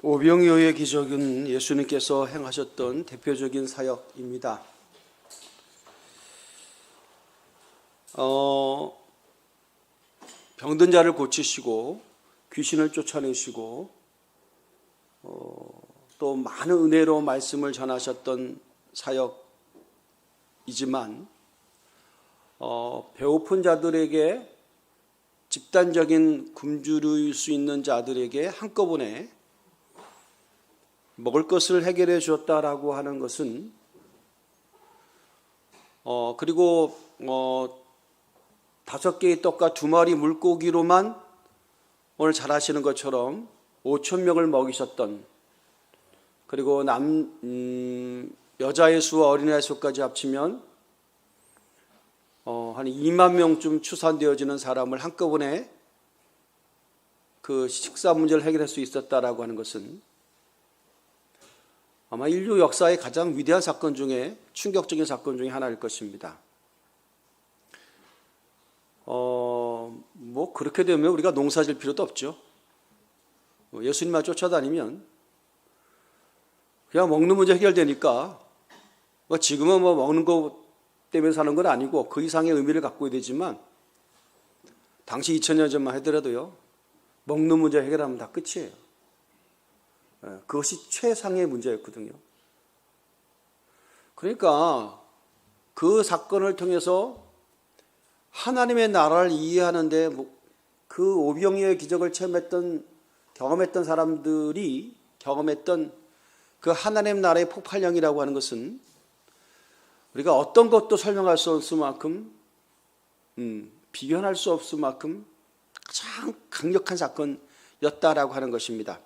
오병이어의 기적은 예수님께서 행하셨던 대표적인 사역입니다. 병든 자를 고치시고 귀신을 쫓아내시고 또 많은 은혜로 말씀을 전하셨던 사역이지만 배고픈 자들에게 집단적인 굶주릴 수 있는 자들에게 한꺼번에 먹을 것을 해결해 주었다라고 하는 것은 그리고 5개의 떡과 2마리 물고기로만 오늘 잘 아시는 것처럼 5,000명을 먹이셨던, 그리고 여자의 수와 어린아이의 수까지 합치면 한 2만 명쯤 추산되어지는 사람을 한꺼번에 그 식사 문제를 해결할 수 있었다라고 하는 것은 아마 인류 역사의 가장 위대한 사건 중에, 충격적인 사건 중에 하나일 것입니다. 뭐 그렇게 되면 우리가 농사질 필요도 없죠. 예수님만 쫓아다니면 그냥 먹는 문제 해결되니까, 지금은 먹는 거 때문에 사는 건 아니고 그 이상의 의미를 갖고 되지만, 당시 2000년 전만 하더라도요, 먹는 문제 해결하면 다 끝이에요. 그것이 최상의 문제였거든요. 그러니까 그 사건을 통해서 하나님의 나라를 이해하는데 그 오병이어의 기적을 경험했던 사람들이 경험했던 그 하나님 나라의 폭발력이라고 하는 것은 우리가 어떤 것도 설명할 수 없을 만큼, 비견할 수 없을 만큼 가장 강력한 사건이었다라고 하는 것입니다.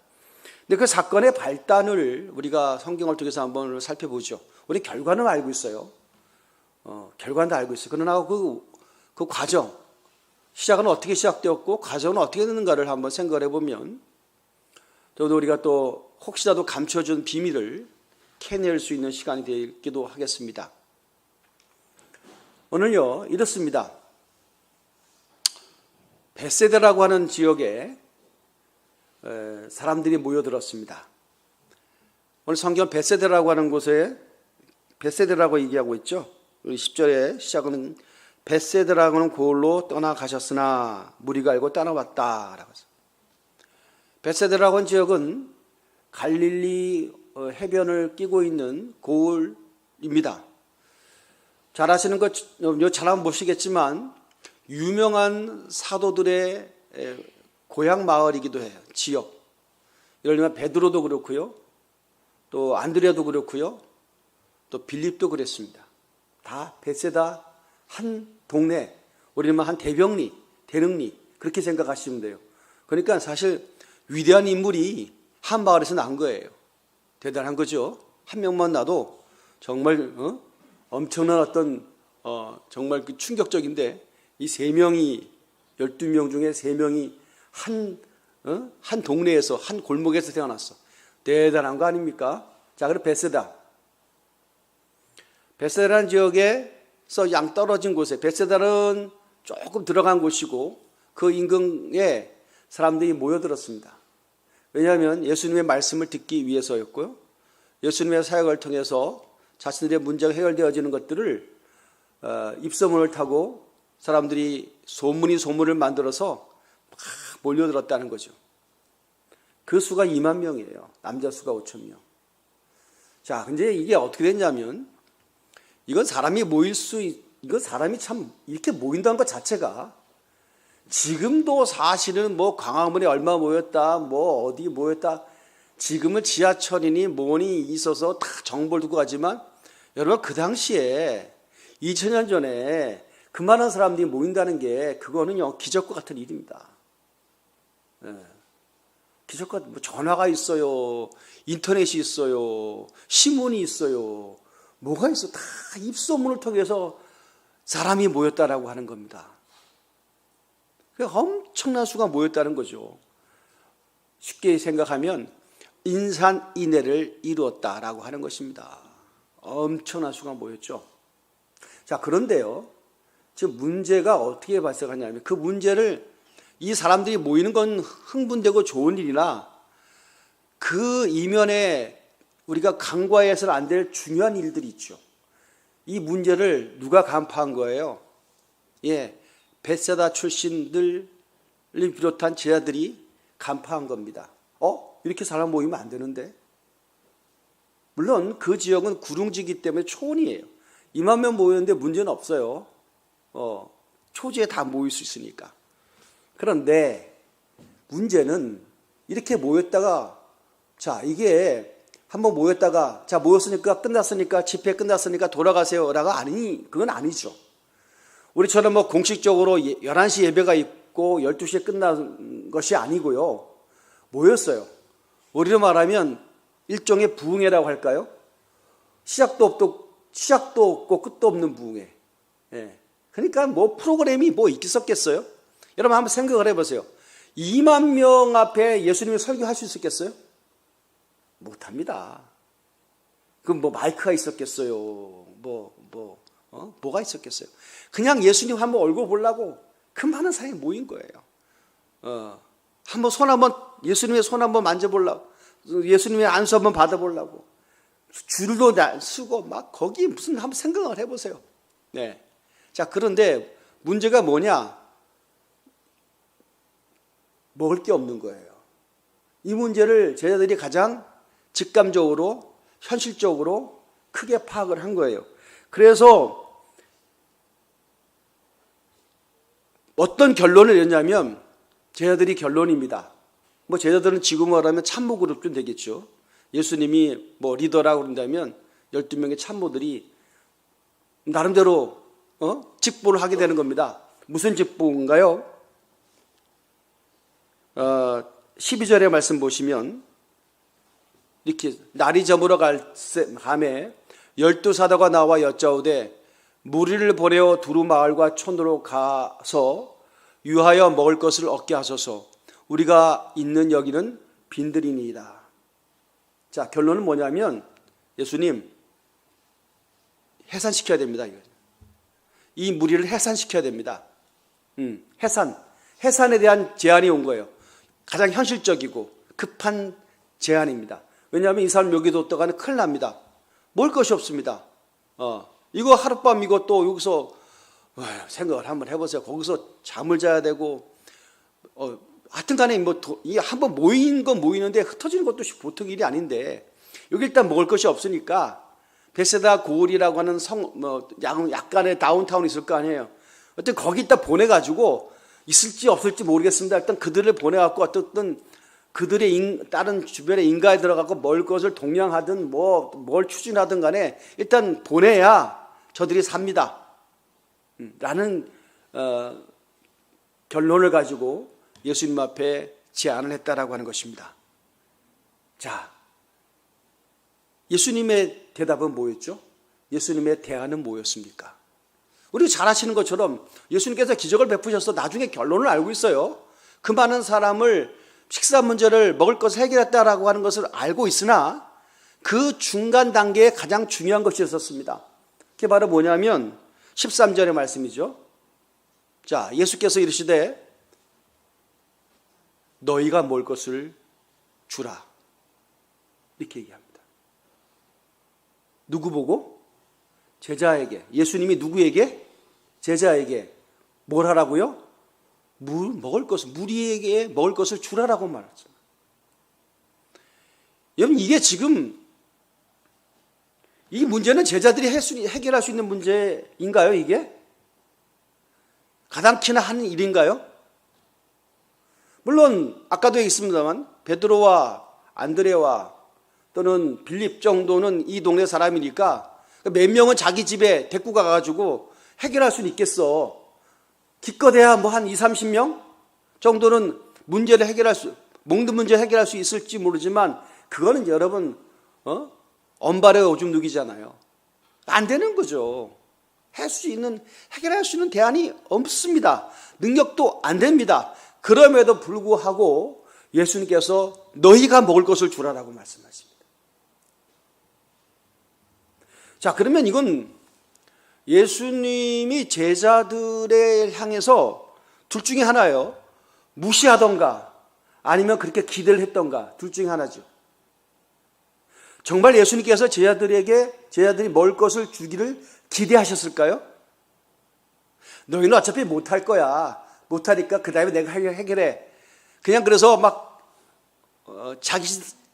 근데 그 사건의 발단을 우리가 성경을 통해서 한번 살펴보죠. 우리 결과는 알고 있어요. 결과는 다 알고 있어요. 그러나 그 과정, 시작은 어떻게 시작되었고 과정은 어떻게 되는가를 한번 생각을 해보면, 저도 우리가 또 혹시라도 감춰준 비밀을 캐낼 수 있는 시간이 되기도 하겠습니다. 오늘요, 이렇습니다. 벳세다라고 하는 지역에 사람들이 모여들었습니다. 오늘 성경 벳세다라고 하는 곳에 벳세다라고 얘기하고 있죠. 10절에 시작은 벳세다라고 하는 고을로 떠나가셨으나 무리가 알고 따라왔다라고 해서, 벳세다라고 하는 지역은 갈릴리 해변을 끼고 있는 고을입니다. 잘 아시는 것, 잘하면 모시겠지만 유명한 사도들의 고향 마을이기도 해요. 지역. 예를 들면 베드로도 그렇고요, 또 안드레도 그렇고요, 또 빌립도 그랬습니다. 다 벳세다 한 동네, 우리는 한 대병리, 대릉리, 그렇게 생각하시면 돼요. 그러니까 사실 위대한 인물이 한 마을에서 난 거예요. 대단한 거죠. 한 명만 나도 정말 엄청난 정말 충격적인데, 이 3명이, 12명 중에 3명이 한 동네에서, 한 골목에서 태어났어. 대단한 거 아닙니까? 자, 그럼 벳세다라는 지역에서 양 떨어진 곳에, 벳세다는 조금 들어간 곳이고 그 인근에 사람들이 모여들었습니다. 왜냐하면 예수님의 말씀을 듣기 위해서였고요, 예수님의 사역을 통해서 자신들의 문제가 해결되어지는 것들을 입소문을 타고 사람들이 소문을 만들어서 막 몰려들었다는 거죠. 그 수가 2만 명이에요. 남자 수가 5,000명. 자, 근데 이게 어떻게 됐냐면, 이건 사람이 참 이렇게 모인다는 것 자체가, 지금도 사실은 광화문에 얼마 모였다, 어디 모였다, 지금은 지하철이니 뭐니 있어서 다 정보를 두고 가지만, 여러분 그 당시에 2000년 전에 그 많은 사람들이 모인다는 게, 그거는요 기적과 같은 일입니다. 기적과, 전화가 있어요, 인터넷이 있어요, 신문이 있어요, 뭐가 있어, 다 입소문을 통해서 사람이 모였다라고 하는 겁니다. 엄청난 수가 모였다는 거죠. 쉽게 생각하면 인산인해를 이루었다라고 하는 것입니다. 엄청난 수가 모였죠. 자, 그런데요, 지금 문제가 어떻게 발생하냐면, 그 문제를, 이 사람들이 모이는 건 흥분되고 좋은 일이나 그 이면에 우리가 간과해서는 안 될 중요한 일들이 있죠. 이 문제를 누가 간파한 거예요? 벳세다 출신들을 비롯한 제자들이 간파한 겁니다. 이렇게 사람 모이면 안 되는데. 물론 그 지역은 구릉지기 때문에 초원이에요. 2만 명 모였는데 문제는 없어요. 초지에 다 모일 수 있으니까. 그런데 문제는 이렇게 모였다가, 자, 이게 한번 모였다가, 자, 모였으니까 끝났으니까 집회 끝났으니까 돌아가세요라가 그건 아니죠. 우리처럼 뭐 공식적으로 11시 예배가 있고 12시에 끝난 것이 아니고요. 모였어요. 우리로 말하면 일종의 부흥회라고 할까요? 시작도 없고 끝도 없는 부흥회. 그러니까 뭐 프로그램이 뭐 있겠어요? 여러분 한번 생각을 해보세요. 2만 명 앞에 예수님이 설교할 수 있었겠어요? 못합니다. 그럼 뭐 마이크가 있었겠어요? 뭐가 있었겠어요? 그냥 예수님 한번 얼굴 보려고 그 많은 사람이 모인 거예요. 예수님의 손 한번 만져보려고, 예수님의 안수 한번 받아보려고, 줄도 쓰고 막 거기 무슨 한번 생각을 해보세요. 네. 자, 그런데 문제가 뭐냐? 먹을 게 없는 거예요. 이 문제를 제자들이 가장 직감적으로, 현실적으로 크게 파악을 한 거예요. 그래서 어떤 결론을 내렸냐면, 제자들이 결론입니다. 뭐 제자들은 지금 말하면 참모 그룹 되겠죠. 예수님이 뭐 리더라고 그런다면 12명의 참모들이 나름대로 직보를 하게 되는 겁니다. 무슨 직보인가요? 12절의 말씀 보시면 이렇게 날이 저물어 감에 12사도가 나와 여짜오되 무리를 보내어 두루 마을과 촌으로 가서 유하여 먹을 것을 얻게 하소서. 우리가 있는 여기는 빈들이니이다. 자, 결론은 뭐냐면 예수님 해산시켜야 됩니다. 이 무리를 해산시켜야 됩니다. 해산에 대한 제안이 온 거예요. 가장 현실적이고 급한 제안입니다. 왜냐하면 이 사람 여기 뒀다가는 큰일 납니다. 먹을 것이 없습니다. 이거 하룻밤 이것도 여기서 생각을 한번 해보세요. 거기서 잠을 자야 되고, 하여튼 간에 한번 모인 건 모이는데 흩어지는 것도 보통 일이 아닌데, 여기 일단 먹을 것이 없으니까, 베세다 고을이라고 하는 약간의 다운타운이 있을 거 아니에요. 어떤 거기 있다 보내가지고, 있을지 없을지 모르겠습니다. 일단 그들을 보내갖고 어떤 그들의 다른 주변의 인가에 들어가고 먹을 것을 동냥하든 뭘 추진하든 간에 일단 보내야 저들이 삽니다. 라는 결론을 가지고 예수님 앞에 제안을 했다라고 하는 것입니다. 자, 예수님의 대답은 뭐였죠? 예수님의 대안은 뭐였습니까? 우리가 잘 아시는 것처럼 예수님께서 기적을 베푸셔서 나중에 결론을 알고 있어요. 그 많은 사람을 식사 문제를 먹을 것을 해결했다라고 하는 것을 알고 있으나 그 중간 단계에 가장 중요한 것이 있었습니다. 그게 바로 뭐냐면 13절의 말씀이죠. 자, 예수께서 이르시되 너희가 먹을 것을 주라. 이렇게 얘기합니다. 누구 보고? 제자에게. 예수님이 누구에게? 제자에게. 뭘 하라고요? 무리에게 먹을 것을 주라라고 말했습니다. 여러분, 이게 지금 이 문제는 제자들이 해결할 수 있는 문제인가요, 이게? 가당키나 하는 일인가요? 물론 아까도 얘기했습니다만 베드로와 안드레와 또는 빌립 정도는 이 동네 사람이니까 몇 명은 자기 집에 데리고 가가지고 해결할 수는 있겠어. 기껏해야 뭐 한 20, 30명 정도는 먹는 문제 해결할 수 있을지 모르지만 그거는 여러분 언발의 오줌 누기잖아요. 안 되는 거죠. 해결할 수 있는 대안이 없습니다. 능력도 안 됩니다. 그럼에도 불구하고 예수님께서 너희가 먹을 것을 주라라고 말씀하십니다. 자, 그러면 이건 예수님이 제자들을 향해서 둘 중에 하나예요. 무시하던가 아니면 그렇게 기대를 했던가 둘 중에 하나죠. 정말 예수님께서 제자들이 먹을 것을 주기를 기대하셨을까요? 너희는 어차피 못할 거야. 못하니까 그 다음에 내가 해결해. 그냥 그래서 막 자기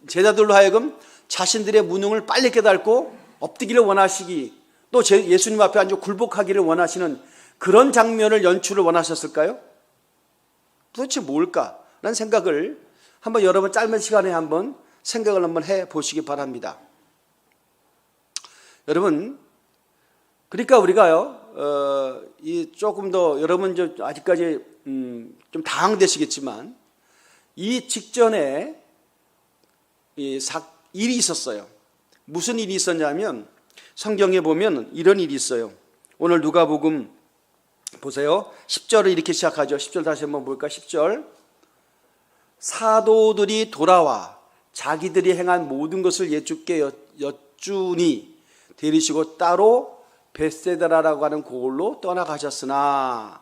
제자들로 하여금 자신들의 무능을 빨리 깨닫고 엎드기를 원하시기, 또 예수님 앞에 앉아 굴복하기를 원하시는 그런 장면을 연출을 원하셨을까요? 도대체 뭘까? 라는 생각을 한번 여러분 짧은 시간에 한번 생각을 한번 해보시기 바랍니다. 여러분, 그러니까 우리가요, 조금 더 여러분 아직까지 좀 당황되시겠지만 이 직전에 일이 있었어요. 무슨 일이 있었냐면 성경에 보면 이런 일이 있어요. 오늘 누가복음 보세요. 10절을 이렇게 시작하죠. 10절 다시 한번 볼까? 10절. 사도들이 돌아와 자기들이 행한 모든 것을 예수께 여쭈니 데리시고 따로 벳세다라고 하는 고을로 떠나가셨으나,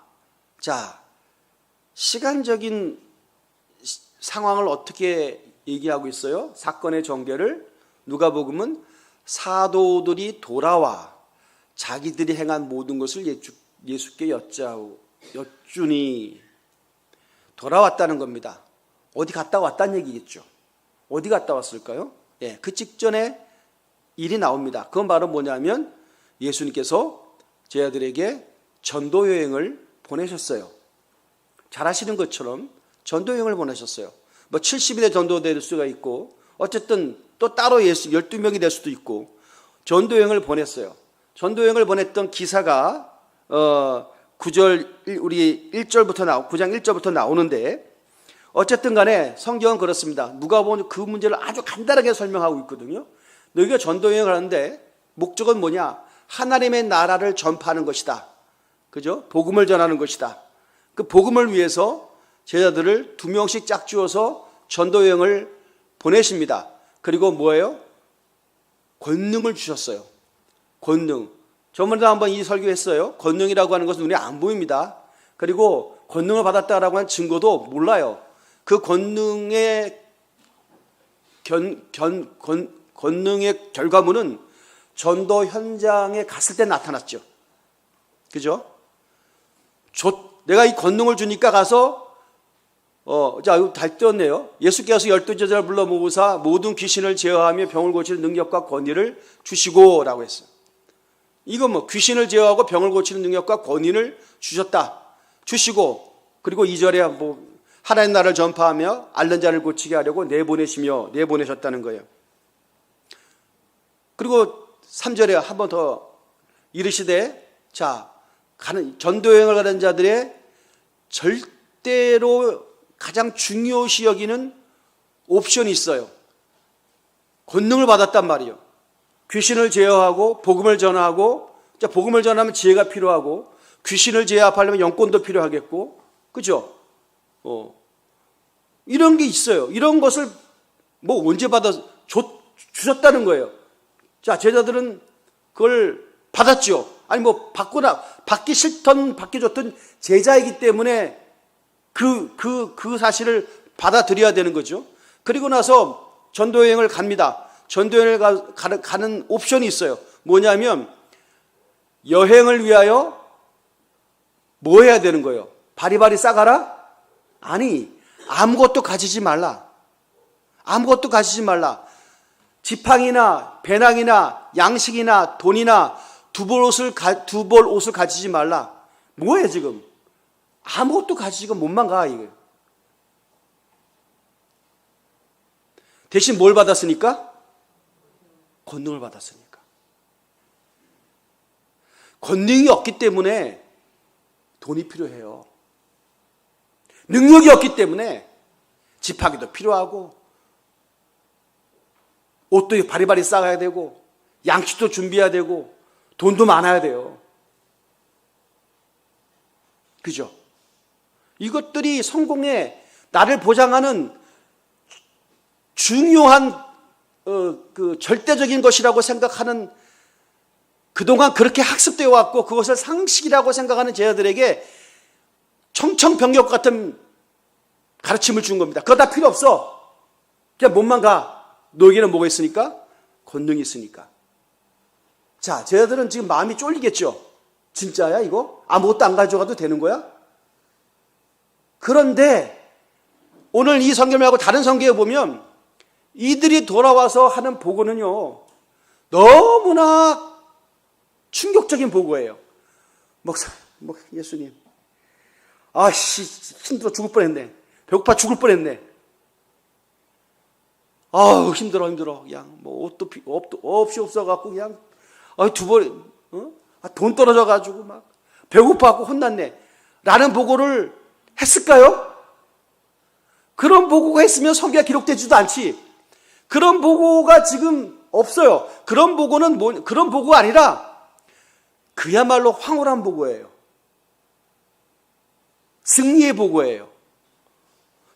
자, 시간적인 상황을 어떻게 얘기하고 있어요? 사건의 전개를 누가복음은 사도들이 돌아와 자기들이 행한 모든 것을 예수께 여쭈니, 돌아왔다는 겁니다. 어디 갔다 왔다는 얘기겠죠. 어디 갔다 왔을까요? 예, 그 직전에 일이 나옵니다. 그건 바로 뭐냐면 예수님께서 제자들에게 전도 여행을 보내셨어요. 잘 아시는 것처럼 전도 여행을 보내셨어요. 뭐 70일의 전도될 수가 있고, 어쨌든 또 따로 12명이 될 수도 있고 전도 여행을 보냈어요. 전도 여행을 보냈던 기사가 9절 우리 1절부터 9장 1절부터 나오는데, 어쨌든 간에 성경은 그렇습니다. 누가복음은 그 문제를 아주 간단하게 설명하고 있거든요. 너희가 전도 여행을 하는데 목적은 뭐냐? 하나님의 나라를 전파하는 것이다. 그죠? 복음을 전하는 것이다. 그 복음을 위해서 제자들을 2명씩 짝지어서 전도 여행을 보내십니다. 그리고 뭐예요? 권능을 주셨어요. 권능. 저번에도 한번 이 설교했어요. 권능이라고 하는 것은 눈에 안 보입니다. 그리고 권능을 받았다라고 하는 증거도 몰라요. 그 권능의 권능의 결과물은 전도 현장에 갔을 때 나타났죠. 그죠? 내가 이 권능을 주니까 가서 자, 이거 잘 떴네요. 예수께서 12제자를 불러 모으사 모든 귀신을 제어하며 병을 고치는 능력과 권위를 주시고 라고 했어요. 이건 뭐 귀신을 제어하고 병을 고치는 능력과 권위를 주시고, 그리고 2절에 뭐 하나님 나라를 전파하며 앓는 자를 고치게 하려고 내보내셨다는 거예요. 그리고 3절에 한 번 더 이르시되, 자, 전도 여행을 가는 자들의 절대로 가장 중요시 여기는 옵션이 있어요. 권능을 받았단 말이에요. 귀신을 제어하고 복음을 전하고, 자, 복음을 전하면 지혜가 필요하고, 귀신을 제압하려면 영권도 필요하겠고, 그죠? 이런 게 있어요. 이런 것을 뭐 언제 주셨다는 거예요. 자, 제자들은 그걸 받았죠. 아니 뭐 받기 싫던 받기 좋던 제자이기 때문에 그 사실을 받아들여야 되는 거죠. 그리고 나서 전도 여행을 갑니다. 전도 여행을 가는 옵션이 있어요. 뭐냐면 여행을 위하여 뭐 해야 되는 거예요? 바리바리 싸가라? 아니, 아무것도 가지지 말라. 아무것도 가지지 말라. 지팡이나 배낭이나 양식이나 돈이나 두 벌 옷을 가지지 말라. 뭐예요 지금? 아무것도 가지고 몸만 가 이거. 대신 뭘 받았으니까? 권능을 받았으니까. 권능이 없기 때문에 돈이 필요해요. 능력이 없기 때문에 지팡이도 필요하고 옷도 바리바리 싸가야 되고 양식도 준비해야 되고 돈도 많아야 돼요. 그죠? 이것들이 성공에 나를 보장하는 중요한 그 절대적인 것이라고 생각하는, 그동안 그렇게 학습되어 왔고 그것을 상식이라고 생각하는 제자들에게 청천벽력 같은 가르침을 준 겁니다. 그거 다 필요 없어. 그냥 몸만 가. 너에게는 뭐가 있으니까? 권능이 있으니까. 자, 쟤들은 지금 마음이 쫄리겠죠. 진짜야 이거? 아무것도 안 가져가도 되는 거야? 그런데 오늘 이 성경을 말고 다른 성경에 보면 이들이 돌아와서 하는 보고는요, 너무나 충격적인 보고예요. 목사, 예수님, 아씨 힘들어 죽을 뻔했네. 배고파 죽을 뻔했네. 아우 힘들어. 그냥 뭐 옷도 없이 없어갖고 그냥 두 번 돈 떨어져가지고 막 배고파갖고 혼났네. 라는 보고를 했을까요? 그런 보고가 했으면 성경에 기록되지도 않지. 그런 보고가 지금 없어요. 그런 보고는 그런 보고가 아니라 그야말로 황홀한 보고예요. 승리의 보고예요.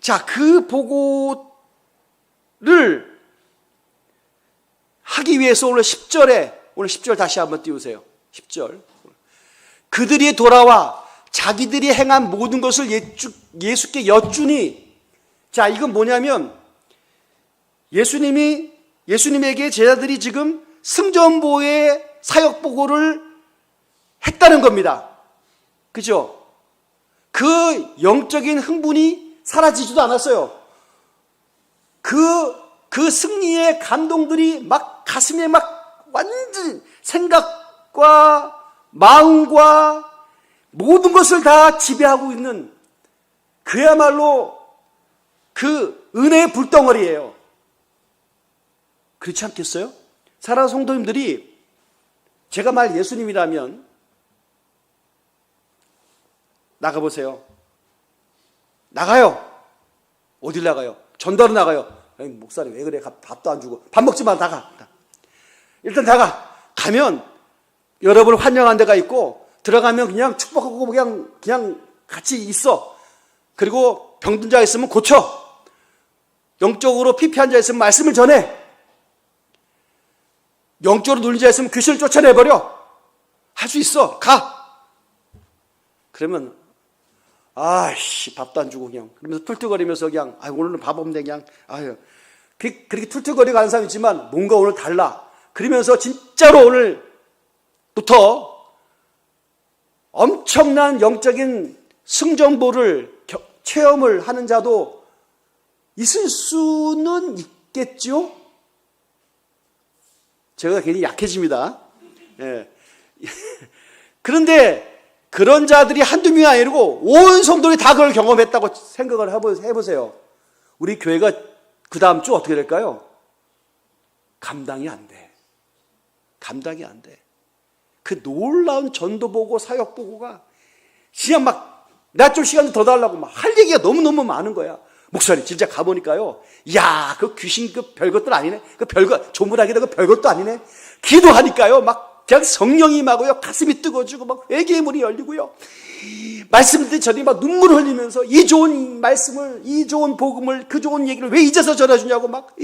자, 그 보고를 하기 위해서 오늘 10절 다시 한번 띄우세요. 10절. 그들이 돌아와 자기들이 행한 모든 것을 예수께 여쭈니, 자, 이건 뭐냐면 예수님에게 제자들이 지금 승전보의 사역 보고를 했다는 겁니다. 그죠? 그 영적인 흥분이 사라지지도 않았어요. 그 승리의 감동들이 막 가슴에 막 완전 생각과 마음과 모든 것을 다 지배하고 있는 그야말로 그 은혜의 불덩어리예요. 그렇지 않겠어요? 사랑하는 성도님들이, 제가 말 예수님이라면 나가보세요. 나가요. 어딜 나가요? 전도하러 나가요. 아니, 목사님 왜 그래? 밥도 안 주고. 밥 먹지 마. 나가. 일단 나가. 가면 여러분을 환영한 데가 있고, 들어가면 그냥 축복하고 그냥 같이 있어. 그리고 병든 자 있으면 고쳐. 영적으로 피폐한 자 있으면 말씀을 전해. 영적으로 눌린 자 있으면 귀신을 쫓아내버려. 할 수 있어. 가. 그러면 아이씨 밥도 안 주고 그냥 그러면서 툴툴거리면서 그냥 오늘은 밥 없네 그냥 그렇게 툴툴거리고 가는 사람이 있지만 뭔가 오늘 달라. 그러면서 진짜로 오늘부터 엄청난 영적인 승전보를 체험을 하는 자도 있을 수는 있겠죠. 제가 괜히 약해집니다. 예. 그런데 그런 자들이 한두 명이 아니고 온 성도들이 다 그걸 경험했다고 생각을 해보세요. 우리 교회가 그 다음 주 어떻게 될까요? 감당이 안 돼. 감당이 안 돼. 그 놀라운 전도 보고 사역 보고가 그냥 막 나 좀 시간 더 달라고 막 할 얘기가 너무너무 많은 거야. 목사님 진짜 가보니까요, 야, 그 귀신 그 별것들 아니네. 그 별거 조물하기도 그 별것도 아니네. 기도하니까요 막 그냥 성령이 임하고요, 가슴이 뜨거워지고 막 회개의 문이 열리고요, 말씀들 전이 막 눈물 흘리면서 이 좋은 말씀을, 이 좋은 복음을, 그 좋은 얘기를 왜 이제서 전해주냐고 막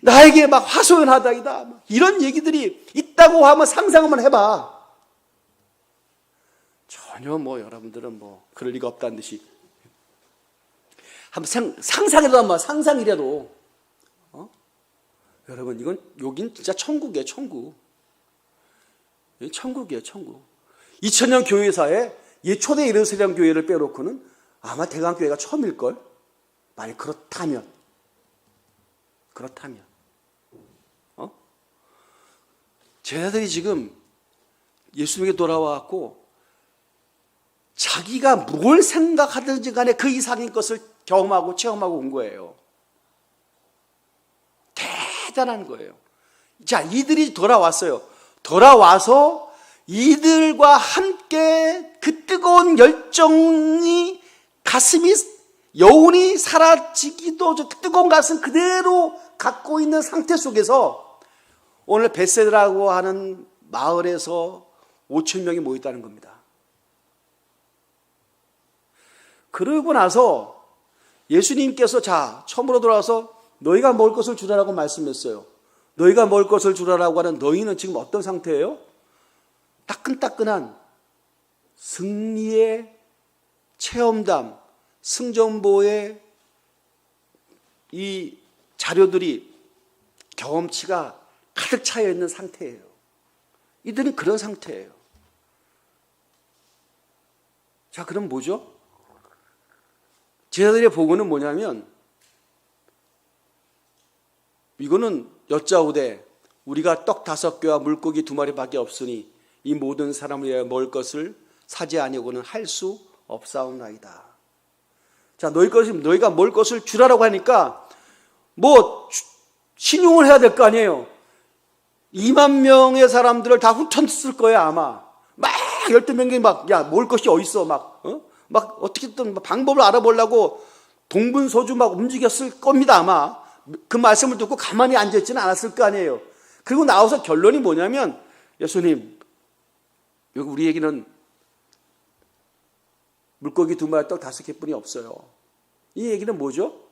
나에게 막 하소연하다이다, 이런 얘기들이 있다고 하면 상상 한번 해봐. 전혀 여러분들은 그럴 리가 없다는 듯이 한번 상상이라도 한번 상상이라도 여러분 여긴 진짜 천국이에요. 천국. 천국이에요. 천국. 2000년 교회사에 초대 예루살렘 교회를 빼놓고는 아마 대강교회가 처음일걸. 만약 그렇다면 제자들이 지금 예수님에게 돌아와갖고 자기가 뭘 생각하든지 간에 그 이상인 것을 경험하고 체험하고 온 거예요. 대단한 거예요. 자, 이들이 돌아왔어요. 돌아와서 이들과 함께 그 뜨거운 열정이 가슴이 여운이 사라지기도 그 뜨거운 가슴 그대로 갖고 있는 상태 속에서 오늘 벳세다라고 하는 마을에서 5,000명이 모였다는 겁니다. 그러고 나서 예수님께서 처음으로 돌아와서 너희가 먹을 것을 주라라고 말씀했어요. 너희가 먹을 것을 주라라고 하는 너희는 지금 어떤 상태예요? 따끈따끈한 승리의 체험담, 승전보의 이 자료들이 경험치가 가득 차여 있는 상태예요. 이들은 그런 상태예요. 자, 그럼 뭐죠? 제자들의 보고는 뭐냐면, 이거는 여짜오되 우리가 떡 5개와 물고기 2마리밖에 없으니 이 모든 사람을 위하여 먹을 것을 사지 아니고는 할 수 없사옵나이다. 자, 너희가 먹을 것을 주라라고 하니까 뭐 신용을 해야 될 거 아니에요. 2만 명의 사람들을 다 훑었을 거예요, 아마. 막 12명이 막, 야, 먹을 것이 어딨어, 막, 막 어떻게든 방법을 알아보려고 동분서주 막 움직였을 겁니다, 아마. 그 말씀을 듣고 가만히 앉아있지는 않았을 거 아니에요. 그리고 나와서 결론이 뭐냐면, 예수님, 여기 우리에게는 물고기 2마리 떡 5개뿐이 없어요. 이 얘기는 뭐죠?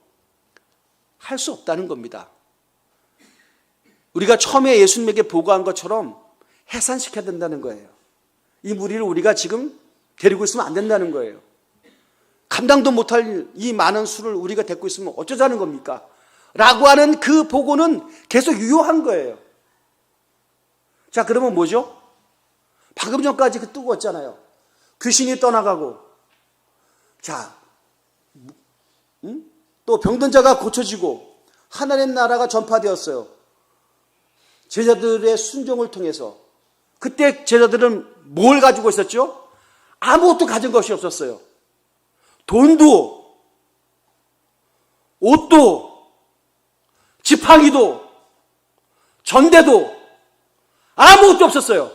할 수 없다는 겁니다. 우리가 처음에 예수님에게 보고한 것처럼 해산시켜야 된다는 거예요. 이 무리를 우리가 지금 데리고 있으면 안 된다는 거예요. 감당도 못할 이 많은 수를 우리가 데리고 있으면 어쩌자는 겁니까? 라고 하는 그 보고는 계속 유효한 거예요. 자, 그러면 뭐죠? 방금 전까지 그 뜨거웠잖아요. 귀신이 떠나가고, 자, 또 병든 자가 고쳐지고, 하나님 나라가 전파되었어요. 제자들의 순종을 통해서. 그때 제자들은 뭘 가지고 있었죠? 아무것도 가진 것이 없었어요. 돈도, 옷도, 지팡이도, 전대도 아무것도 없었어요.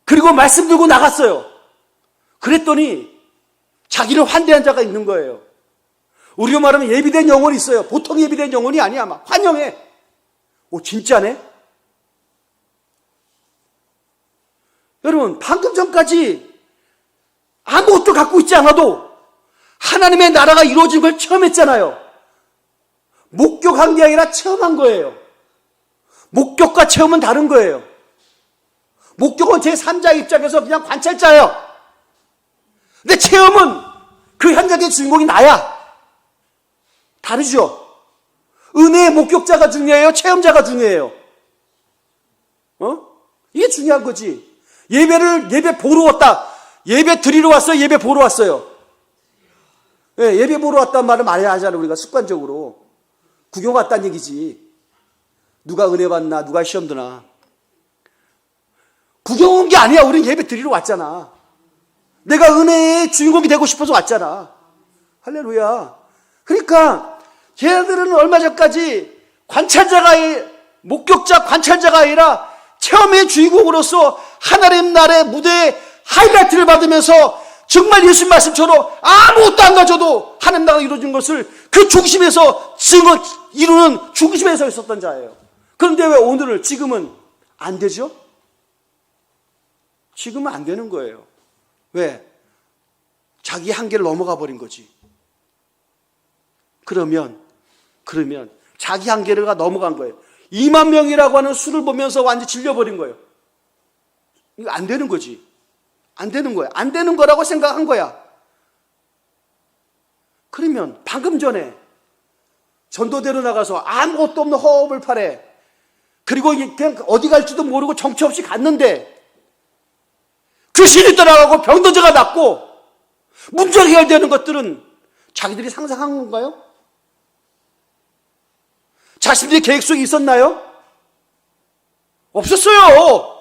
그리고 말씀 들고 나갔어요. 그랬더니 자기를 환대한 자가 있는 거예요. 우리로 말하면 예비된 영혼이 있어요. 보통 예비된 영혼이 아니야. 막 환영해. 오, 진짜네? 여러분, 방금 전까지 아무것도 갖고 있지 않아도 하나님의 나라가 이루어진 걸 체험했잖아요. 목격한 게 아니라 체험한 거예요. 목격과 체험은 다른 거예요. 목격은 제3자 입장에서 그냥 관찰자예요. 근데 체험은 그 현장의 주인공이 나야. 다르죠? 은혜의 목격자가 중요해요? 체험자가 중요해요? 이게 중요한 거지. 예배 보러 왔다. 예배 드리러 왔어요? 예배 보러 왔어요? 네, 예배 보러 왔다는 말을 많이 하잖아요. 우리가 습관적으로. 구경 왔다는 얘기지. 누가 은혜 받나, 누가 시험 드나. 구경 온 게 아니야. 우리는 예배 드리러 왔잖아. 내가 은혜의 주인공이 되고 싶어서 왔잖아. 할렐루야. 그러니까 걔네들은 얼마 전까지 목격자 관찰자가 아니라 체험의 주인공으로서 하나님 나라의 무대에 하이라이트를 받으면서 정말 예수님 말씀처럼 아무것도 안 가져도 하나님 나라가 이루어진 것을 그 중심에서 이루는 중심에 서 있었던 자예요. 그런데 왜 오늘은 지금은 안 되죠? 지금은 안 되는 거예요. 왜? 자기 한계를 넘어가 버린 거지. 그러면 자기 한계가 넘어간 거예요. 2만 명이라고 하는 수를 보면서 완전히 질려버린 거예요. 이거 안 되는 거지. 안 되는 거야. 안 되는 거라고 생각한 거야. 그러면 방금 전에 전도대로 나가서 아무것도 없는 허허벌판에 그리고 그냥 어디 갈지도 모르고 정처 없이 갔는데 귀신이 떠나가고 병든 자가 낫고 문제가 해결되는 것들은 자기들이 상상한 건가요? 자신들의 계획 속에 있었나요? 없었어요.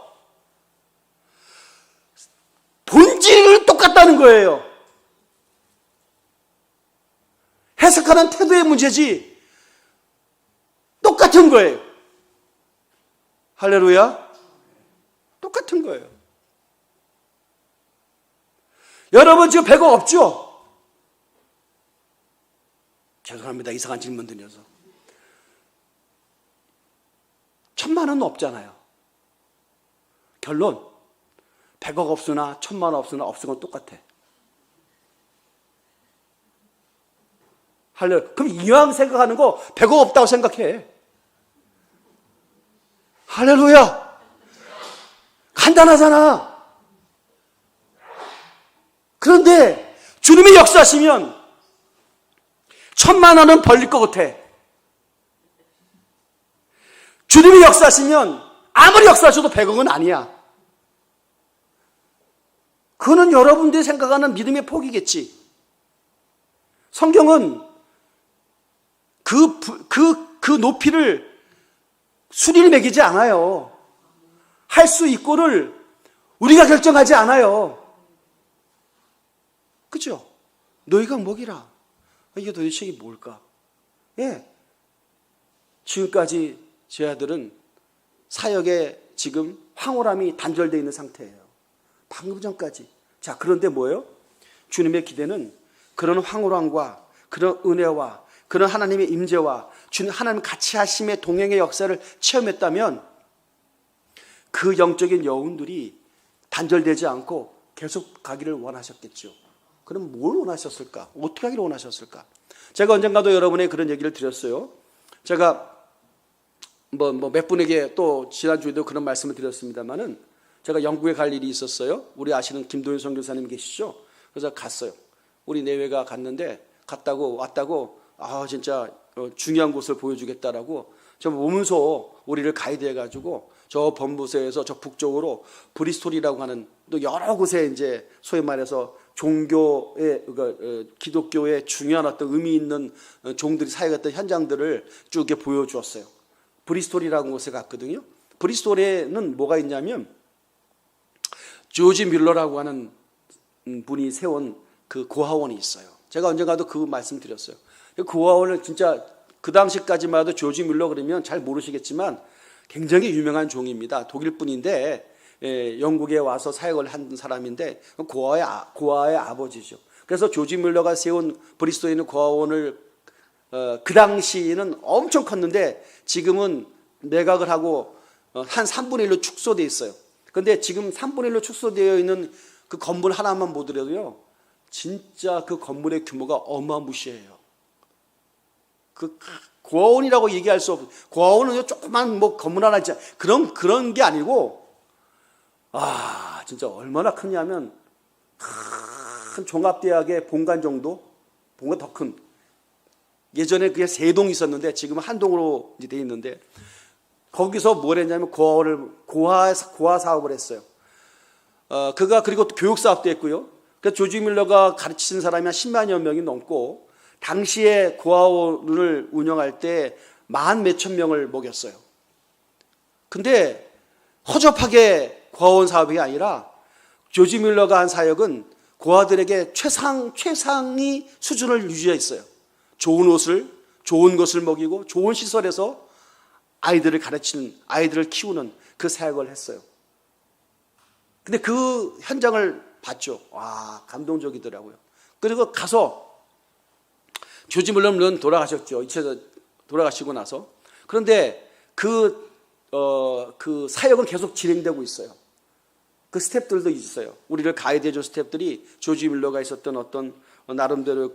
본질은 똑같다는 거예요. 해석하는 태도의 문제지 똑같은 거예요. 할렐루야. 똑같은 거예요. 여러분 지금 배가 없죠? 죄송합니다. 이상한 질문 드려서. 1,000,000원은 없잖아요. 결론 100억 없으나 1,000,000원 없으나 없은 건 똑같아. 그럼 이왕 생각하는 거 100억 없다고 생각해. 할렐루야. 간단하잖아. 그런데 주님이 역사하시면 1,000,000원은 벌릴 것 같아. 주님이 역사하시면 아무리 역사하셔도 100억은 아니야. 그거는 여러분들이 생각하는 믿음의 폭이겠지. 성경은 그 높이를 수리를 매기지 않아요. 할 수 있고를 우리가 결정하지 않아요. 그죠? 너희가 먹이라. 이게 도대체 이게 뭘까? 예. 지금까지 제 아들은 사역에 지금 황홀함이 단절되어 있는 상태예요. 방금 전까지. 자, 그런데 뭐예요? 주님의 기대는 그런 황홀함과 그런 은혜와 그런 하나님의 임재와 주님 하나님 같이 하심의 동행의 역사를 체험했다면 그 영적인 여운들이 단절되지 않고 계속 가기를 원하셨겠죠. 그럼 뭘 원하셨을까? 어떻게 하기를 원하셨을까? 제가 언젠가도 여러분의 그런 얘기를 드렸어요. 제가 몇 분에게 또 지난주에도 그런 말씀을 드렸습니다만은 제가 영국에 갈 일이 있었어요. 우리 아시는 김도현 선교사님 계시죠? 그래서 갔어요. 우리 내외가 갔는데 왔다고 진짜 중요한 곳을 보여주겠다라고 저 몸소 우리를 가이드해가지고 저 범부서에서 저 북쪽으로 브리스톨이라고 하는 또 여러 곳에 이제 소위 말해서 종교의 기독교의 중요한 어떤 의미 있는 종들이 사역했던 현장들을 쭉 이렇게 보여주었어요. 브리스톨이라는 곳에 갔거든요. 브리스톨에는 뭐가 있냐면 조지 뮬러라고 하는 분이 세운 그 고아원이 있어요. 제가 언젠가도 그 말씀 드렸어요. 그 고아원을 진짜 그 당시까지만 해도 조지 뮬러 그러면 잘 모르시겠지만 굉장히 유명한 종입니다. 독일 분인데 영국에 와서 사역을 한 사람인데 고아의 아버지죠. 그래서 조지 뮬러가 세운 브리스톨에 있는 고아원을 그 당시에는 엄청 컸는데 지금은 매각을 하고 한 3분의 1로 축소되어 있어요. 그런데 지금 3분의 1로 축소되어 있는 그 건물 하나만 보더라도요, 진짜 그 건물의 규모가 어마무시해요. 그 고아원이라고 얘기할 수 없어요. 고아원은 조그만 건물 하나 있잖아요. 그런 게 아니고, 진짜 얼마나 크냐면, 큰 종합대학의 본관 정도? 본관 더 큰. 예전에 그게 3동 있었는데, 지금은 한 동으로 이제 돼 있는데, 거기서 뭘 했냐면, 고아 사업을 했어요. 그가 그리고 또 교육 사업도 했고요. 그래서 조지 뮬러가 가르치는 사람이 한 10만여 명이 넘고, 당시에 고아원을 운영할 때 10,000몇천 명을 먹였어요. 근데 허접하게 고아원 사업이 아니라 조지 뮬러가 한 사역은 고아들에게 최상위 수준을 유지했어요. 좋은 옷을, 좋은 것을 먹이고 좋은 시설에서 아이들을 가르치는, 아이들을 키우는 그 사역을 했어요. 근데 그 현장을 봤죠. 와, 감동적이더라고요. 그리고 가서 조지 뮬러는 돌아가셨죠. 돌아가시고 나서. 그런데 그 사역은 계속 진행되고 있어요. 그 스태프들도 있어요. 우리를 가이드해준 스태프들이 조지 뮬러가 있었던 어떤 나름대로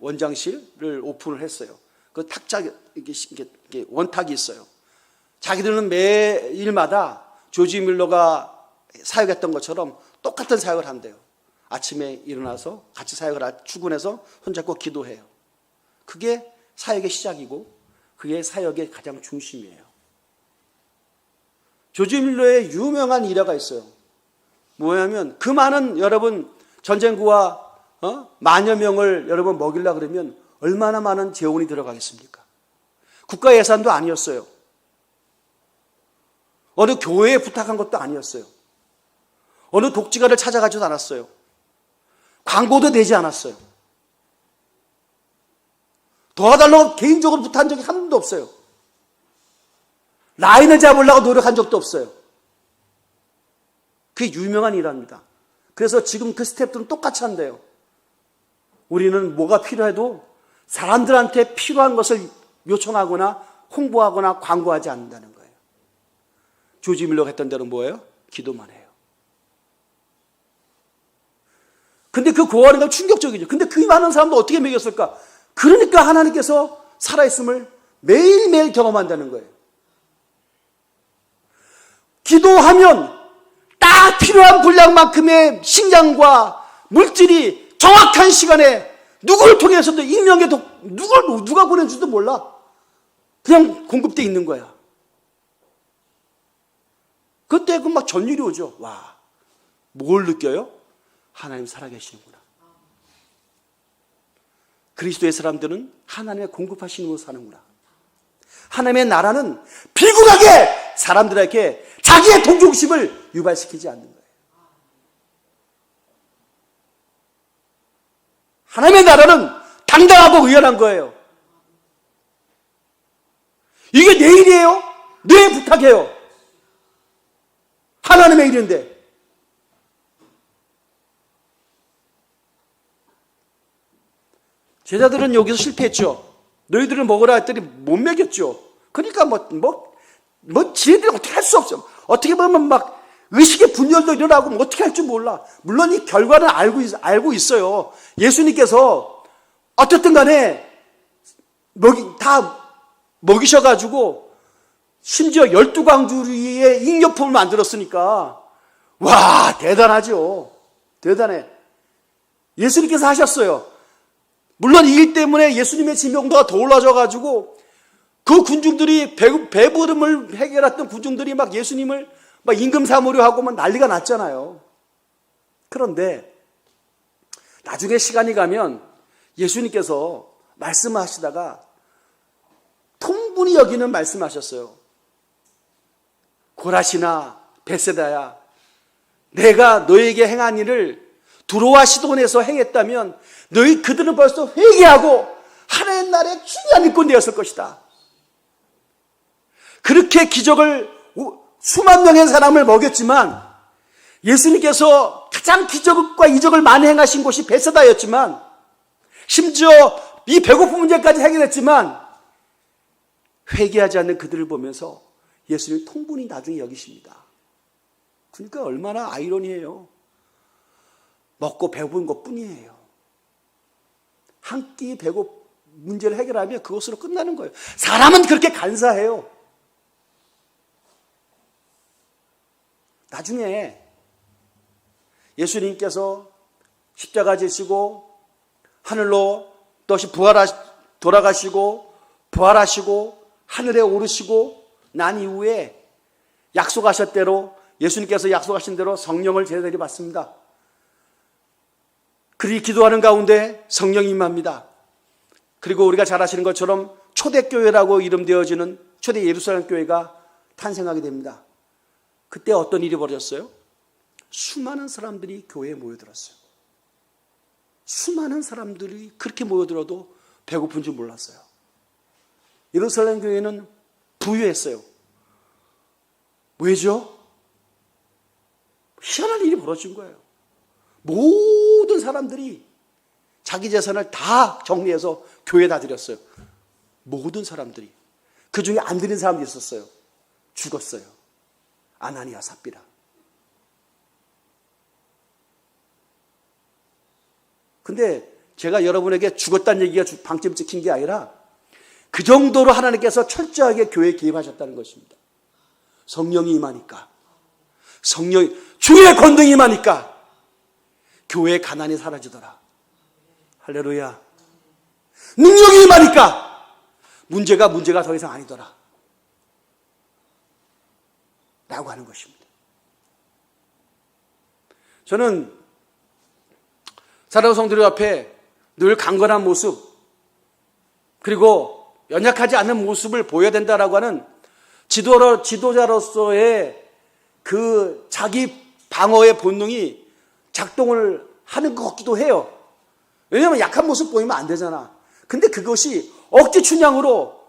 원장실을 오픈을 했어요. 그 탁자, 이게 원탁이 있어요. 자기들은 매일마다 조지 뮬러가 사역했던 것처럼 똑같은 사역을 한대요. 아침에 일어나서 같이 사역을 출근해서 손잡고 기도해요. 그게 사역의 시작이고 그게 사역의 가장 중심이에요. 조지 뮬러의 유명한 일화가 있어요. 뭐냐면 그 많은 여러분 전쟁구와 만여 명을 여러분 먹이려고 그러면 얼마나 많은 재원이 들어가겠습니까? 국가 예산도 아니었어요. 어느 교회에 부탁한 것도 아니었어요. 어느 독지가를 찾아가지도 않았어요. 광고도 되지 않았어요. 도와달라고 개인적으로 부탁한 적이 한 번도 없어요. 라인을 잡으려고 노력한 적도 없어요. 그게 유명한 일화입니다. 그래서 지금 그 스태프들은 똑같이 한대요. 우리는 뭐가 필요해도 사람들한테 필요한 것을 요청하거나 홍보하거나 광고하지 않는다는 거예요. 조지 뮬러가 했던 대로 뭐예요? 기도만 해요. 근데 그 고아원이 충격적이죠. 근데 그 많은 사람도 어떻게 먹였을까? 그러니까 하나님께서 살아있음을 매일매일 경험한다는 거예요. 기도하면 딱 필요한 분량만큼의 식량과 물질이 정확한 시간에 누구를 통해서도 익명의 누가 보내줄지도 몰라. 그냥 공급돼 있는 거야. 그때 그 막 전율이 오죠. 와, 뭘 느껴요? 하나님 살아계시는구나. 그리스도의 사람들은 하나님의 공급하시는 곳 사는구나. 하나님의 나라는 비굴하게 사람들에게 자기의 동정심을 유발시키지 않는 거예요. 하나님의 나라는 당당하고 의연한 거예요. 이게 내 일이에요? 내 부탁이에요. 하나님의 일인데. 제자들은 여기서 실패했죠. 너희들은 먹으라 했더니 못 먹였죠. 그러니까 지네들이 어떻게 할 수 없어. 어떻게 보면 막 의식의 분열도 일어나고 어떻게 할 줄 몰라. 물론 이 결과는 알고 있어요. 예수님께서 어쨌든 간에 다 먹이셔가지고 심지어 12광주리의 인력품을 만들었으니까 와, 대단하죠. 대단해. 예수님께서 하셨어요. 물론 이 일 때문에 예수님의 지명도가 더 올라져가지고 그 군중들이 배부름을 해결했던 군중들이 막 예수님을 막 임금 삼으려 하고 막 난리가 났잖아요. 그런데 나중에 시간이 가면 예수님께서 말씀하시다가 통분히 여기는 말씀하셨어요. 고라시나 벳세다야, 내가 너에게 행한 일을 두로와 시돈에서 행했다면 그들은 벌써 회개하고 하나님 나라의 중요한 일꾼 되었을 것이다. 그렇게 기적을 수만 명의 사람을 먹였지만 예수님께서 가장 기적과 이적을 많이 행하신 곳이 벳세다였지만 심지어 이 배고픈 문제까지 해결했지만 회개하지 않는 그들을 보면서 예수님이 통분히 나중에 여기십니다. 그러니까 얼마나 아이러니해요. 먹고 배고픈 것뿐이에요. 한 끼 문제를 해결하면 그것으로 끝나는 거예요. 사람은 그렇게 간사해요. 나중에 예수님께서 십자가 지시고 하늘로 다시 돌아가시고 부활하시고 하늘에 오르시고 난 이후에 약속하신 대로 예수님께서 약속하신 대로 성령을 제자들이 받습니다. 그리 기도하는 가운데 성령이 임합니다. 그리고 우리가 잘 아시는 것처럼 초대교회라고 이름되어지는 초대 예루살렘 교회가 탄생하게 됩니다. 그때 어떤 일이 벌어졌어요? 수많은 사람들이 교회에 모여들었어요. 수많은 사람들이 그렇게 모여들어도 배고픈 줄 몰랐어요. 예루살렘 교회는 부유했어요. 왜죠? 희한한 일이 벌어진 거예요. 모든 사람들이 자기 재산을 다 정리해서 교회에다 드렸어요. 모든 사람들이. 그 중에 안 드린 사람도 있었어요. 죽었어요. 아나니아 삽비라. 근데 제가 여러분에게 죽었다는 얘기가 방점 찍힌 게 아니라 그 정도로 하나님께서 철저하게 교회에 개입하셨다는 것입니다. 성령이 임하니까, 주의 권능이 임하니까 교회의 가난이 사라지더라. 할렐루야. 능력이 임하니까 문제가 더 이상 아니더라 라고 하는 것입니다. 저는 사랑하는 성도들 앞에 늘 강건한 모습, 그리고 연약하지 않은 모습을 보여야 된다라고 하는 지도자로서의 그 자기 방어의 본능이 작동을 하는 것 같기도 해요. 왜냐하면 약한 모습 보이면 안 되잖아. 근데 그것이 억지 춘향으로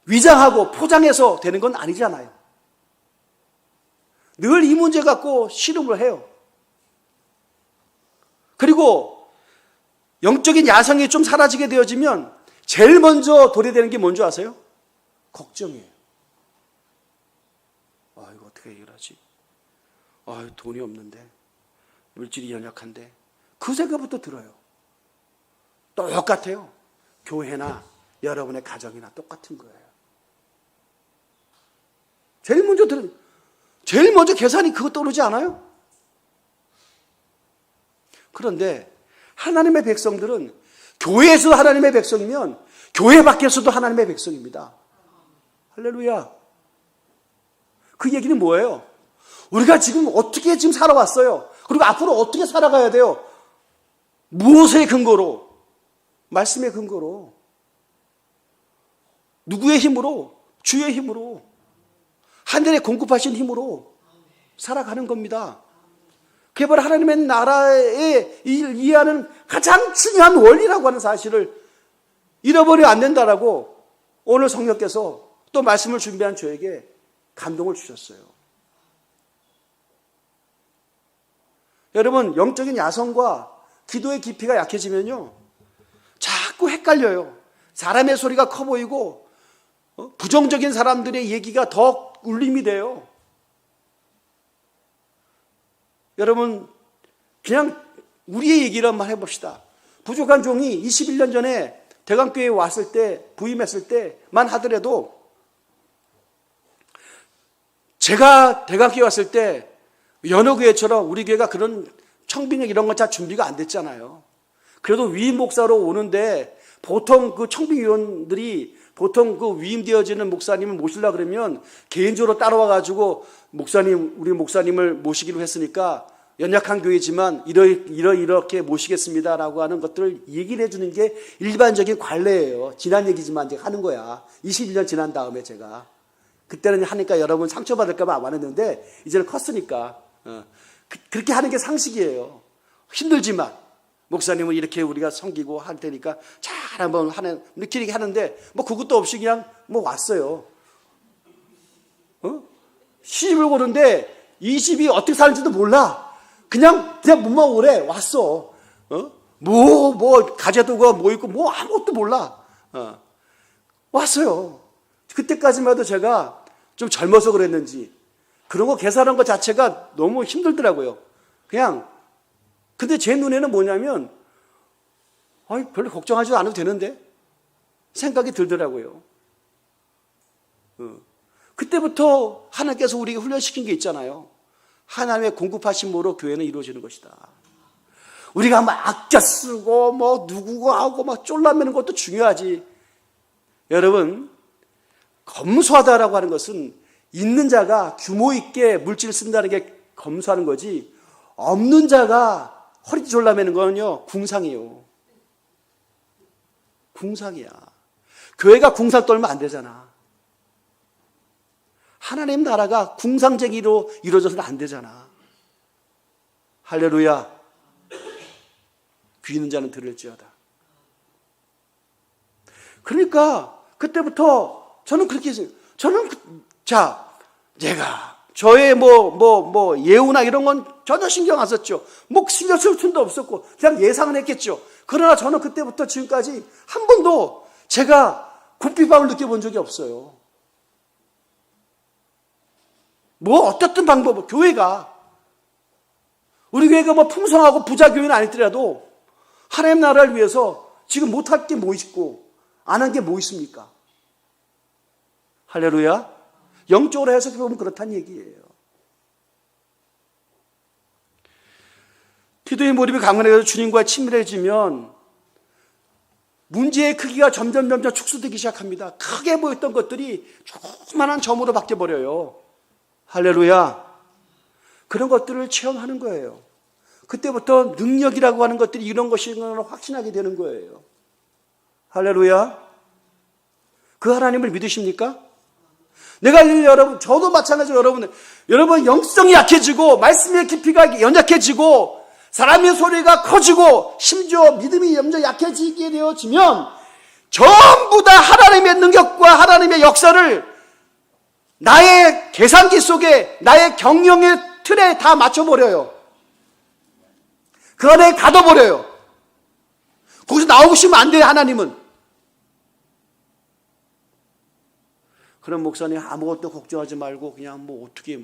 위장하고 포장해서 되는 건 아니잖아요. 늘 이 문제 갖고 씨름을 해요. 그리고 영적인 야성이 좀 사라지게 되어지면 제일 먼저 도래되는 게 뭔지 아세요? 걱정이에요. 이거 어떻게 해결하지? 돈이 없는데, 물질이 연약한데, 그 생각부터 들어요. 똑같아요. 교회나 여러분의 가정이나 똑같은 거예요. 제일 먼저 계산이 그거 떠오르지 않아요? 그런데 하나님의 백성들은 교회에서도 하나님의 백성이면 교회 밖에서도 하나님의 백성입니다. 할렐루야. 그 얘기는 뭐예요? 우리가 지금 어떻게 지금 살아왔어요? 그리고 앞으로 어떻게 살아가야 돼요? 무엇의 근거로? 말씀의 근거로. 누구의 힘으로? 주의 힘으로. 하늘에 공급하신 힘으로 살아가는 겁니다. 그게 바로 하나님의 나라의 이해하는 가장 중요한 원리라고 하는 사실을 잃어버리면 안 된다라고 오늘 성령께서 또 말씀을 준비한 저에게 감동을 주셨어요. 여러분, 영적인 야성과 기도의 깊이가 약해지면요, 자꾸 헷갈려요. 사람의 소리가 커 보이고 부정적인 사람들의 얘기가 더 울림이 돼요. 여러분, 그냥 우리의 얘기를 한번 해봅시다. 부족한 종이 21년 전에 대강교회에 왔을 때, 부임했을 때만 하더라도, 제가 대강교회 왔을 때 여느 교회처럼 우리 교회가 그런 청빙역 이런 거 잘 준비가 안 됐잖아요. 그래도 위임 목사로 오는데 보통 그 청빙위원들이 보통 그 위임되어지는 목사님을 모시려고 그러면 개인적으로 따라와가지고 목사님, 우리 목사님을 모시기로 했으니까 연약한 교회지만 이렇게 모시겠습니다라고 하는 것들을 얘기를 해주는 게 일반적인 관례예요. 지난 얘기지만 이제 하는 거야. 21년 지난 다음에 제가. 그때는 하니까 여러분 상처받을까봐 안 했는데 이제는 컸으니까. 그렇게 하는 게 상식이에요. 힘들지만 목사님은 이렇게 우리가 섬기고 할 테니까 잘 한번 하는 느끼게 하는데 뭐 그것도 없이 그냥 뭐 왔어요. 시집을 오는데 이 집이 어떻게 사는지도 몰라. 그냥 몸만 오래 왔어. 뭐 가재도가 뭐 있고 뭐 아무것도 몰라. 왔어요. 그때까지만 해도 제가 좀 젊어서 그랬는지 그런 거 계산한 것 자체가 너무 힘들더라고요. 그냥 근데 제 눈에는 뭐냐면 별로 걱정하지 않아도 되는데 생각이 들더라고요. 그때부터 하나님께서 우리에게 훈련시킨 게 있잖아요. 하나님의 공급하심으로 교회는 이루어지는 것이다. 우리가 막 아껴 쓰고 뭐 누구고 하고 막 쫄라매는 것도 중요하지. 여러분, 검소하다라고 하는 것은 있는 자가 규모 있게 물질을 쓴다는 게 검소하는 거지, 없는 자가 허리 졸라매는 거는요 궁상이에요. 궁상이야. 교회가 궁상 떨면 안 되잖아. 하나님 나라가 궁상쟁이로 이루어져서는 안 되잖아. 할렐루야. 귀 있는 자는 들을지어다. 그러니까 그때부터 저는 그렇게 했어요. 저는 내가 저의 예우나 이런 건 전혀 신경 안 썼죠. 신경 쓸 틈도 없었고 그냥 예상은 했겠죠. 그러나 저는 그때부터 지금까지 한 번도 제가 굽비방을 느껴본 적이 없어요. 어떻든 방법, 교회가 우리 교회가 풍성하고 부자 교회는 아니더라도 하나님 나라를 위해서 지금 못할 게 뭐 있고 안 한 게 뭐 있습니까? 할렐루야. 영적으로 해석해보면 그렇다는 얘기예요. 기도의 몰입이 강건해서 주님과 친밀해지면 문제의 크기가 점점 축소되기 시작합니다. 크게 보였던 것들이 조그만한 점으로 바뀌어버려요. 할렐루야. 그런 것들을 체험하는 거예요. 그때부터 능력이라고 하는 것들이 이런 것인 걸 확신하게 되는 거예요. 할렐루야. 그 하나님을 믿으십니까? 저도 마찬가지로 여러분 영성이 약해지고 말씀의 깊이가 연약해지고 사람의 소리가 커지고 심지어 믿음이 점점 약해지게 되어지면 전부 다 하나님의 능력과 하나님의 역사를 나의 계산기 속에 나의 경영의 틀에 다 맞춰버려요. 그 안에 가둬버려요. 거기서 나오고 싶으면 안 돼요. 하나님은. 그런 목사님 아무것도 걱정하지 말고 그냥 어떻게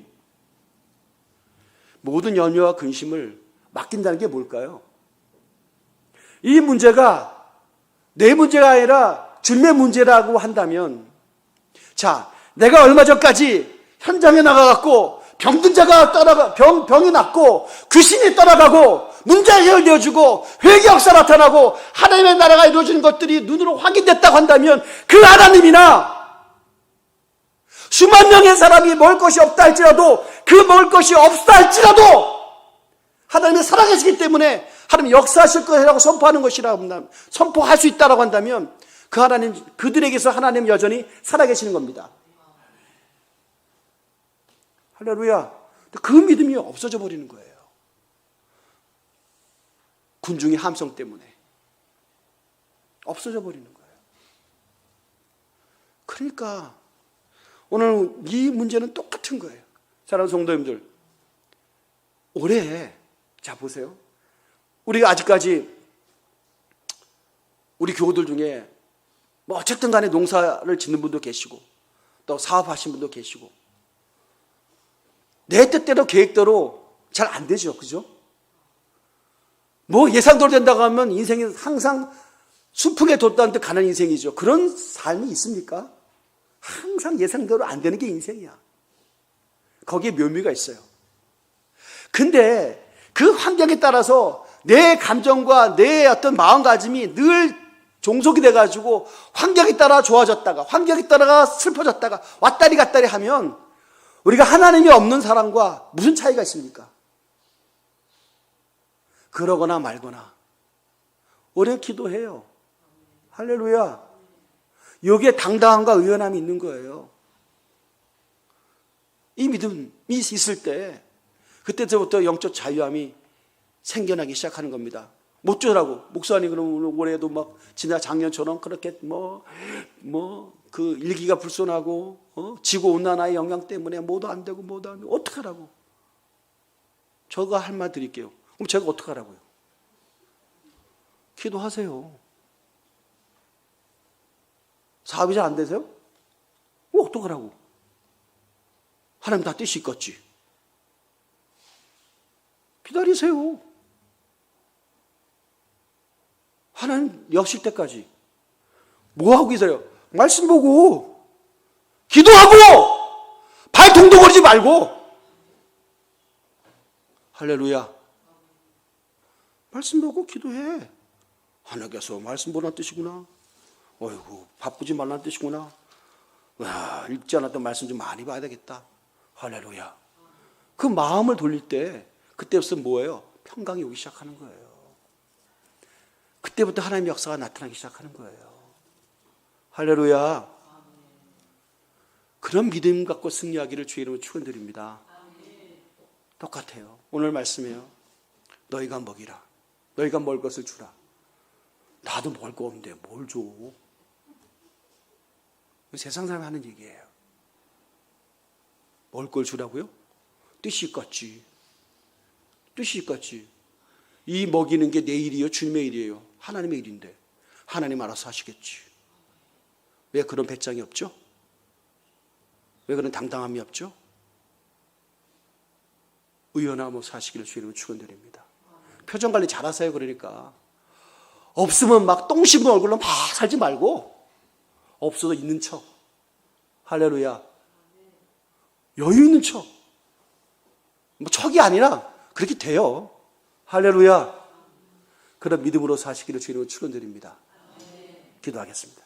모든 염려와 근심을 맡긴다는 게 뭘까요? 이 문제가 내 문제가 아니라 주님의 문제라고 한다면, 내가 얼마 전까지 현장에 나가갖고 병든 자가 병이 낫고 귀신이 떠나가고 문제가 해결되어지고 회개 역사 나타나고 하나님의 나라가 이루어지는 것들이 눈으로 확인됐다고 한다면 그 하나님이나 수만 명의 사람이 먹을 것이 없다 할지라도 그 먹을 것이 없다 할지라도 하나님이 살아계시기 때문에 하나님 역사하실 것이라고 선포하는 것이라고 한다면, 선포할 수 있다라고 한다면 그 하나님, 그들에게서 하나님 여전히 살아계시는 겁니다. 할렐루야. 그 믿음이 없어져 버리는 거예요. 군중의 함성 때문에 없어져 버리는 거예요. 그러니까 오늘 이 문제는 똑같은 거예요. 사랑하는 성도님들, 올해 자 보세요. 우리가 아직까지 우리 교우들 중에 뭐 어쨌든 간에 농사를 짓는 분도 계시고 또 사업하신 분도 계시고 내 뜻대로 계획대로 잘 안 되죠. 그죠? 뭐 예상대로 된다고 하면 인생이 항상 순풍에 돋다는 듯 가는 인생이죠. 그런 삶이 있습니까? 항상 예상대로 안 되는 게 인생이야. 거기에 묘미가 있어요. 근데 그 환경에 따라서 내 감정과 내 어떤 마음가짐이 늘 종속이 돼가지고 환경에 따라 좋아졌다가 환경에 따라 슬퍼졌다가 왔다리 갔다리 하면 우리가 하나님이 없는 사람과 무슨 차이가 있습니까? 그러거나 말거나 오래 기도해요. 할렐루야. 여기에 당당함과 의연함이 있는 거예요. 이 믿음이 있을 때 그때부터 영적 자유함이 생겨나기 시작하는 겁니다. 못 주라고 목사님 그럼 올해도 막 지난 작년처럼 그렇게 그 일기가 불손하고 지구 온난화의 영향 때문에 뭐도 안 되고 어떡하라고? 저가 할 말 드릴게요. 그럼 제가 어떡하라고요? 기도하세요. 사업이 잘 안 되세요? 어떡하라고? 하나님 다 뜻이 있겠지. 기다리세요. 하나님 여실 때까지 뭐 하고 계세요? 말씀 보고 기도하고 발 동동거리지 말고. 할렐루야. 말씀 보고 기도해. 하나님께서 말씀 보라는 뜻이구나. 어이구 바쁘지 말라는 뜻이구나. 와, 읽지 않았던 말씀 좀 많이 봐야 되겠다. 할렐루야. 그 마음을 돌릴 때 그때부터 뭐예요? 평강이 오기 시작하는 거예요. 그때부터 하나님의 역사가 나타나기 시작하는 거예요. 할렐루야. 그런 믿음 갖고 승리하기를 주의 이름으로 축원드립니다. 똑같아요. 오늘 말씀이에요. 너희가 먹이라. 너희가 먹을 것을 주라. 나도 먹을 거 없는데 뭘 줘? 세상 사람이 하는 얘기예요. 먹을 걸 주라고요? 뜻이 있겠지. 뜻이 있겠지. 이 먹이는 게 내 일이에요? 주님의 일이에요? 하나님의 일인데 하나님 알아서 하시겠지. 왜 그런 배짱이 없죠? 왜 그런 당당함이 없죠? 의연함으로 사시기를 주의 이름으로 축원드립니다. 표정 관리 잘하세요. 그러니까 없으면 막 똥 씹은 얼굴로 막 살지 말고 없어도 있는 척. 할렐루야. 여유 있는 척. 뭐 척이 아니라 그렇게 돼요. 할렐루야. 그런 믿음으로 사시기를 주의 이름으로 축원드립니다. 기도하겠습니다.